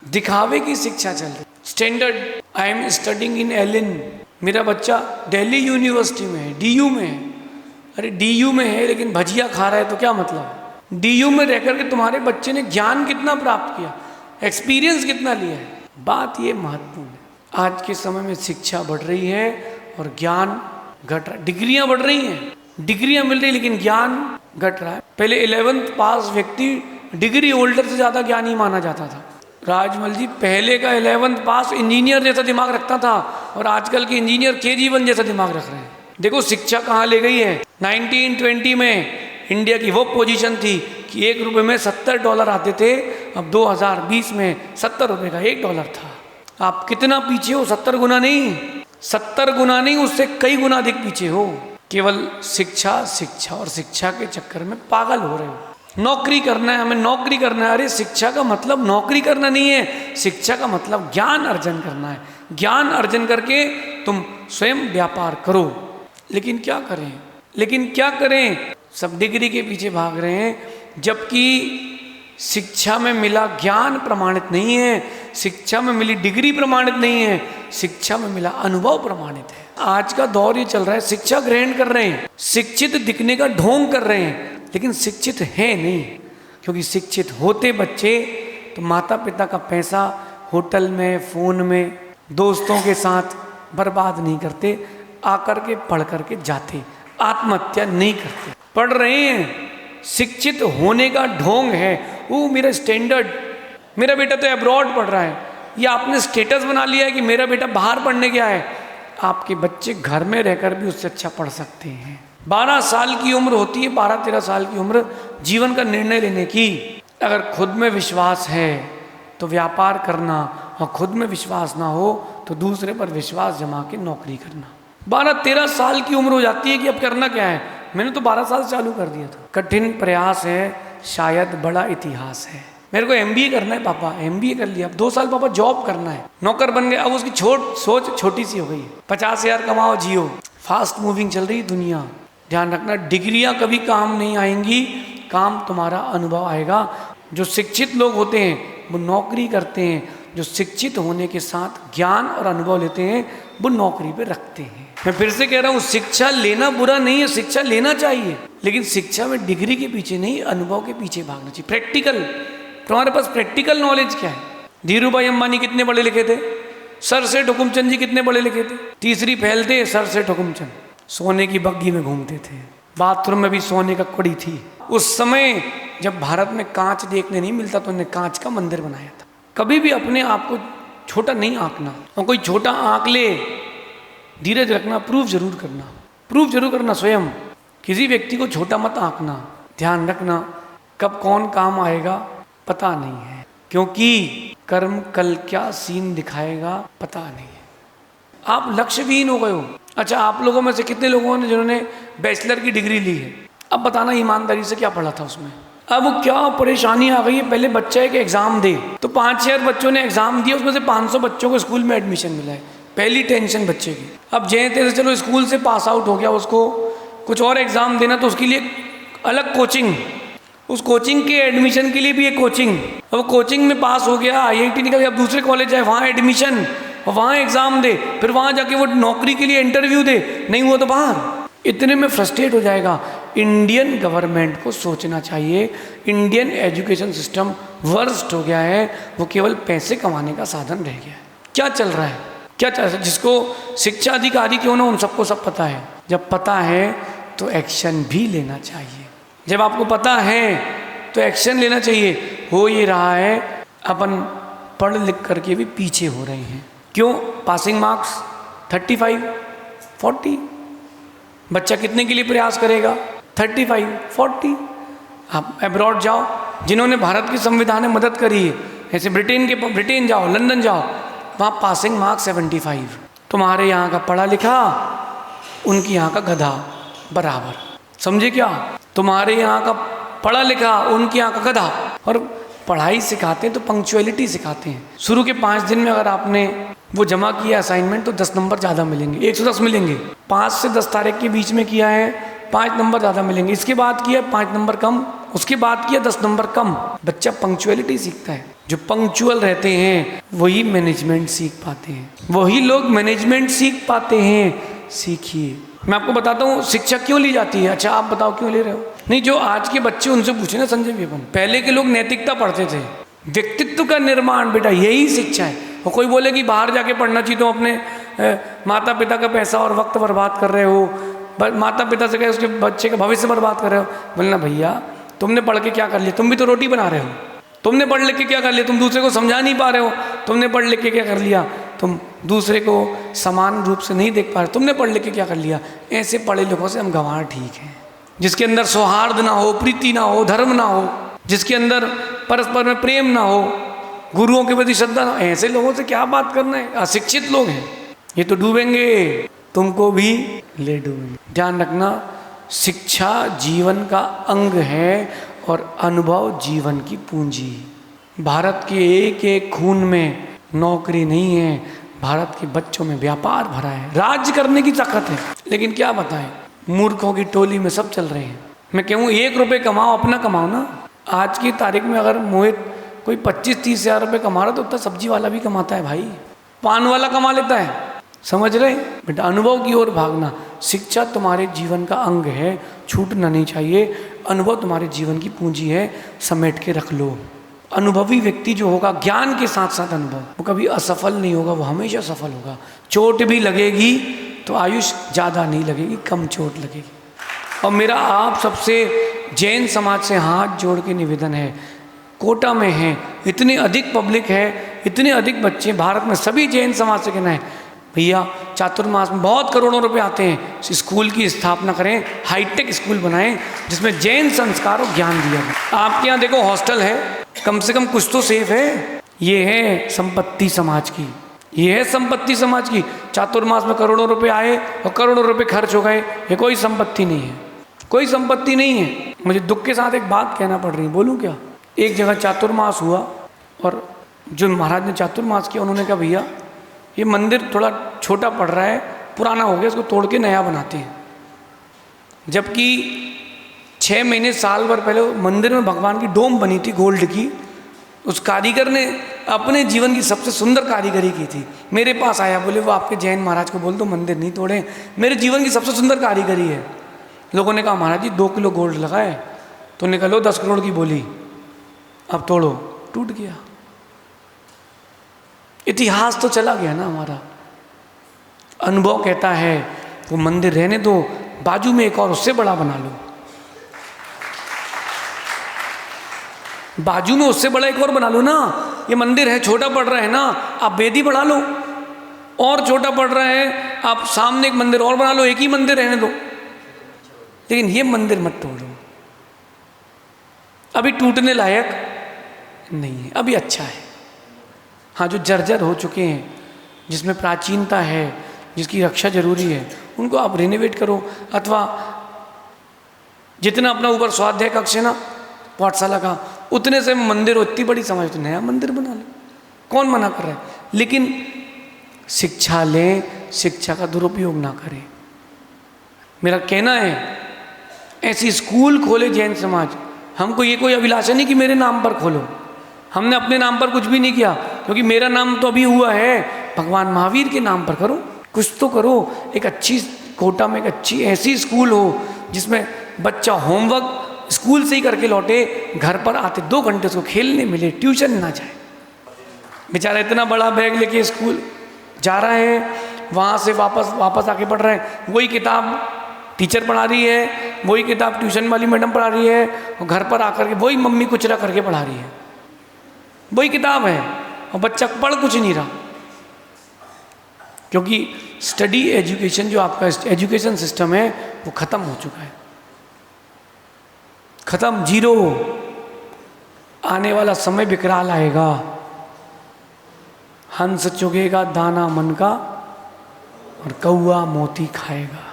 दिखावे की शिक्षा चल रही। Standard, I am studying in Allen, मेरा बच्चा दिल्ली यूनिवर्सिटी में है, डीयू में है। अरे डीयू में है लेकिन भजिया खा रहा है तो क्या मतलब। डीयू में रहकर के तुम्हारे बच्चे ने ज्ञान कितना प्राप्त किया, एक्सपीरियंस कितना लिया है, बात ये महत्वपूर्ण है। आज के समय में शिक्षा बढ़ रही है और ज्ञान घट रहा है। डिग्रियां बढ़ रही हैं, डिग्रियां मिल रही लेकिन ज्ञान घट रहा है। पहले 11th पास व्यक्ति डिग्री होल्डर से ज्यादा ज्ञानी माना जाता था। राजमल जी, पहले का 11th पास इंजीनियर जैसा दिमाग रखता था और आजकल के इंजीनियर KG1 जैसा दिमाग रख रहे हैं। देखो शिक्षा कहाँ ले गई है। 1920 में इंडिया की वो पोजीशन थी कि $1 में $70 आते थे, अब 2020 में $70 का $1 था। आप कितना पीछे हो, 70 गुना नहीं, 70 गुना नहीं, उससे कई गुना अधिक पीछे हो। केवल शिक्षा शिक्षा और शिक्षा के चक्कर में पागल हो रहे हो। नौकरी करना है, हमें नौकरी करना है। अरे शिक्षा का मतलब नौकरी करना नहीं है, शिक्षा का मतलब ज्ञान अर्जन करना है। ज्ञान अर्जन करके तुम स्वयं व्यापार करो। लेकिन क्या करें, सब डिग्री के पीछे भाग रहे हैं, जबकि शिक्षा में मिला ज्ञान प्रमाणित नहीं है, शिक्षा में मिली डिग्री प्रमाणित नहीं है, शिक्षा में मिला अनुभव प्रमाणित है। आज का दौर ये चल रहा है, शिक्षा ग्रहण कर रहे हैं, शिक्षित दिखने का ढोंग कर रहे हैं, लेकिन शिक्षित है नहीं। क्योंकि शिक्षित होते बच्चे तो माता पिता का पैसा होटल में, फोन में, दोस्तों के साथ बर्बाद नहीं करते, आकर के पढ़ करके जाते, आत्महत्या नहीं करते। पढ़ रहे हैं, शिक्षित होने का ढोंग है। वो मेरा स्टैंडर्ड, मेरा बेटा तो अब्रॉड पढ़ रहा है, या आपने स्टेटस बना लिया है कि मेरा बेटा बाहर पढ़ने गया है। आपके बच्चे घर में रहकर भी उससे अच्छा पढ़ सकते हैं। 12 साल की उम्र होती है, 12-13 साल की उम्र जीवन का निर्णय लेने की। अगर खुद में विश्वास है तो व्यापार करना, और खुद में विश्वास ना हो तो दूसरे पर विश्वास जमा के नौकरी करना। 12-13 साल की उम्र हो जाती है कि अब करना क्या है। मैंने तो 12 साल चालू कर दिया था। कठिन प्रयास है, शायद बड़ा इतिहास है। मेरे को MBA करना है पापा, MBA कर लिया। अब 2 साल पापा जॉब करना है, नौकर बन गए। अब उसकी सोच छोटी सी हो गई है, 50,000 कमाओ जियो। फास्ट मूविंग चल रही दुनिया। ध्यान रखना, डिग्रियां कभी काम नहीं आएंगी, काम तुम्हारा अनुभव आएगा। जो शिक्षित लोग होते हैं वो नौकरी करते हैं, जो शिक्षित होने के साथ ज्ञान और अनुभव लेते हैं वो नौकरी पे रखते हैं। मैं फिर से कह रहा हूँ, शिक्षा लेना बुरा नहीं है, शिक्षा लेना चाहिए, लेकिन शिक्षा में डिग्री के पीछे नहीं, अनुभव के पीछे भागना चाहिए। प्रैक्टिकल, तुम्हारे पास प्रैक्टिकल नॉलेज क्या है। धीरू भाई अंबानी कितने पढ़े लिखे थे, सर सेठ हुकुमचंद जी कितने पढ़े लिखे थे। तीसरी फैल थे सर सेठ हुकुमचंद, सोने की बग्गी में घूमते थे, बाथरूम में भी सोने का कड़ी थी। उस समय जब भारत में कांच देखने नहीं मिलता तो उन्होंने कांच का मंदिर बनाया था। कभी भी अपने आप को छोटा नहीं आंकना, और कोई छोटा आंक ले, धीरज रखना, प्रूव जरूर करना स्वयं। किसी व्यक्ति को छोटा मत आंकना। ध्यान रखना, कब कौन काम आएगा पता नहीं है, क्योंकि कर्म कल क्या सीन दिखाएगा पता नहीं है। आप लक्ष्यहीन हो गए हो। अच्छा, आप लोगों में से कितने लोगों ने जिन्होंने बैचलर की डिग्री ली है, अब बताना ईमानदारी से क्या पढ़ा था उसमें। अब क्या परेशानी आ गई है। पहले बच्चा एक एग्जाम दे तो 5-6 बच्चों ने एग्जाम दिया, उसमें से 500 बच्चों को स्कूल में एडमिशन मिला है। पहली टेंशन बच्चे की। अब जैसे तैसे चलो स्कूल से पास आउट हो गया, उसको कुछ और एग्जाम देना तो उसके लिए अलग कोचिंग, उस कोचिंग के एडमिशन के लिए भी एक कोचिंग। अब कोचिंग में पास हो गया, IIT निकल गया, अब दूसरे कॉलेज जाए, वहाँ एडमिशन, और वहाँ एग्जाम दे, फिर वहाँ जाके वो नौकरी के लिए इंटरव्यू दे, नहीं हुआ तो बाहर। इतने में फ्रस्ट्रेट हो जाएगा। इंडियन गवर्नमेंट को सोचना चाहिए, इंडियन एजुकेशन सिस्टम वर्स्ट हो गया है, वो केवल पैसे कमाने का साधन रह गया है। क्या चल रहा है, जिसको शिक्षा अधिकारी क्यों ना, उन सबको सब पता है। जब पता है तो एक्शन भी लेना चाहिए। जब आपको पता है तो एक्शन लेना चाहिए। हो ये रहा है, अपन पढ़ लिख करके भी पीछे हो रहे हैं। क्यों? पासिंग मार्क्स 35-40, बच्चा कितने के लिए प्रयास करेगा? 35-40। आप अब्रॉड जाओ, जिन्होंने भारत की संविधान में मदद करी है, जैसे ब्रिटेन जाओ, लंदन जाओ, वहाँ पासिंग मार्क्स 75। तुम्हारे यहाँ का पढ़ा लिखा उनकी यहाँ का गधा बराबर। समझे क्या? तुम्हारे यहाँ का पढ़ा लिखा उनके यहाँ का गधा। और पढ़ाई सिखाते हैं तो पंक्चुअलिटी सिखाते हैं। शुरू के 5 दिन में अगर आपने वो जमा किया असाइनमेंट तो 10 नंबर ज़्यादा मिलेंगे, 110 मिलेंगे। 5 से 10 तारीख के बीच में किया है, 5 नंबर ज़्यादा मिलेंगे। इसके बाद किया 5 नंबर कम, उसके बाद किया 10 नंबर कम। बच्चा पंक्चुअलिटी सीखता है। जो पंक्चुअल रहते हैं वही मैनेजमेंट सीख पाते हैं, वही लोग मैनेजमेंट सीख पाते हैं। सीखिए। मैं आपको बताता हूँ शिक्षा क्यों ली जाती है। अच्छा आप बताओ क्यों ले रहे हो? नहीं, जो आज के बच्चे उनसे पूछे ना संजय भी, अपन पहले के लोग नैतिकता पढ़ते थे, व्यक्तित्व का निर्माण बेटा यही शिक्षा है। और कोई बोले कि बाहर जाके पढ़ना चाहिए, तो अपने माता पिता का पैसा और वक्त बर्बाद कर रहे हो, माता पिता से कहे उसके बच्चे का भविष्य बर्बाद कर रहे हो। बोलना भैया तुमने पढ़ के क्या कर लिया? तुम भी तो रोटी बना रहे हो। तुमने पढ़ लिख के क्या कर लिया? तुम दूसरे को समझा नहीं पा रहे हो। तुमने पढ़ लिख के क्या कर लिया? तुम दूसरे को समान रूप से नहीं देख पा रहे। तुमने पढ़ लिख के क्या कर लिया? ऐसे पढ़े लिखों से हम गंवार ठीक हैं, जिसके अंदर सौहार्द ना हो, प्रीति ना हो, धर्म ना हो, जिसके अंदर परस्पर में प्रेम ना हो, गुरुओं के प्रति श्रद्धा ना हो, ऐसे लोगों से क्या बात करना है? अशिक्षित लोग हैं, ये तो डूबेंगे, तुमको भी ले डूबेंगे। ध्यान रखना, शिक्षा जीवन का अंग है और अनुभव जीवन की पूंजी। भारत के एक एक खून में नौकरी नहीं है, भारत के बच्चों में व्यापार भरा है, राज्य करने की ताकत है। लेकिन क्या बताएं, मूर्खों की टोली में सब चल रहे हैं। मैं कहूँ 1 रुपये कमाओ, अपना कमाओ ना। आज की तारीख में अगर मोहित कोई 25-30 हज़ार रुपये कमा रहा तो उतना सब्जी वाला भी कमाता है भाई, पान वाला कमा लेता है। समझ रहे बेटा? अनुभव की ओर भागना। शिक्षा तुम्हारे जीवन का अंग है, छूटना नहीं चाहिए। अनुभव तुम्हारे जीवन की पूंजी है, समेट के रख लो। अनुभवी व्यक्ति जो होगा, ज्ञान के साथ साथ अनुभव, वो कभी असफल नहीं होगा, वो हमेशा सफल होगा। चोट भी लगेगी तो आयुष ज़्यादा नहीं लगेगी, कम चोट लगेगी। और मेरा आप सबसे जैन समाज से हाथ जोड़ के निवेदन है, कोटा में है, इतनी अधिक पब्लिक है, इतने अधिक बच्चे भारत में, सभी जैन समाज से कहना है भैया चातुर्मास में बहुत करोड़ों रुपए आते हैं, स्कूल की स्थापना करें, हाईटेक स्कूल बनाएं जिसमें जैन संस्कार और ज्ञान दिया जाए। आपके यहाँ देखो हॉस्टल है, कम से कम कुछ तो सेफ है। ये है संपत्ति समाज की, ये है संपत्ति समाज की। चातुर्मास में करोड़ों रुपए आए और करोड़ों रुपए खर्च हो गए, ये कोई संपत्ति नहीं है, कोई संपत्ति नहीं है। मुझे दुख के साथ एक बात कहना पड़ रही है, बोलूँ क्या? एक जगह चातुर्मास हुआ और जो महाराज ने चातुर्मास किया, उन्होंने कहा भैया ये मंदिर थोड़ा छोटा पड़ रहा है, पुराना हो गया, इसको तोड़ के नया बनाते हैं। जबकि 6 महीने साल भर पहले मंदिर में भगवान की डोम बनी थी गोल्ड की, उस कारीगर ने अपने जीवन की सबसे सुंदर कारीगरी की थी। मेरे पास आया, बोले वो आपके जैन महाराज को बोल दो मंदिर नहीं तोड़े, मेरे जीवन की सबसे सुंदर कारीगरी है। लोगों ने कहा महाराज जी 2 किलो गोल्ड लगाए तो निकलो 10 करोड़ की बोली, अब तोड़ो। टूट गया, इतिहास तो चला गया ना हमारा। अनुभव कहता है वो मंदिर रहने दो, बाजू में एक और उससे बड़ा बना लो, बाजू में उससे बड़ा एक और बना लो ना। ये मंदिर है, छोटा पड़ रहा है ना, आप वेदी बढ़ा लो। और छोटा पड़ रहा है, आप सामने एक मंदिर और बना लो, एक ही मंदिर रहने दो, लेकिन ये मंदिर मत तोड़ो। अभी टूटने लायक नहीं है, अभी अच्छा है। हाँ, जो जर्जर हो चुके हैं, जिसमें प्राचीनता है, जिसकी रक्षा जरूरी है, उनको आप रिनोवेट करो। अथवा जितना अपना ऊपर स्वाध्याय कक्ष है ना पाठशाला का, उतने से मंदिर हो, इतनी बड़ी समझ तो नया मंदिर बना लो, कौन मना कर रहा है? लेकिन शिक्षा लें, शिक्षा का दुरुपयोग ना करें। मेरा कहना है ऐसी स्कूल खोले जैन समाज। हमको ये कोई अभिलाषा नहीं कि मेरे नाम पर खोलो, हमने अपने नाम पर कुछ भी नहीं किया, क्योंकि मेरा नाम तो अभी हुआ है, भगवान महावीर के नाम पर करो, कुछ तो करो। एक अच्छी कोटा में एक अच्छी ऐसी स्कूल हो जिसमें बच्चा होमवर्क स्कूल से ही करके लौटे, घर पर आते 2 घंटे उसको खेलने मिले, ट्यूशन ना जाए। बेचारा इतना बड़ा बैग लेके स्कूल जा रहा है, वहाँ से वापस आके पढ़ रहे हैं, वही किताब टीचर पढ़ा रही है, वही किताब ट्यूशन वाली मैडम पढ़ा रही है, और घर पर आकर के वही मम्मी कुचरा करके पढ़ा रही है, वही किताब है, और बच्चा पढ़ कुछ नहीं रहा। क्योंकि स्टडी एजुकेशन, जो आपका एजुकेशन सिस्टम है, वो ख़त्म हो चुका है, ख़त्म, जीरो। आने वाला समय विकराल आएगा। हंस चुगेगा दाना मन का और कौआ मोती खाएगा।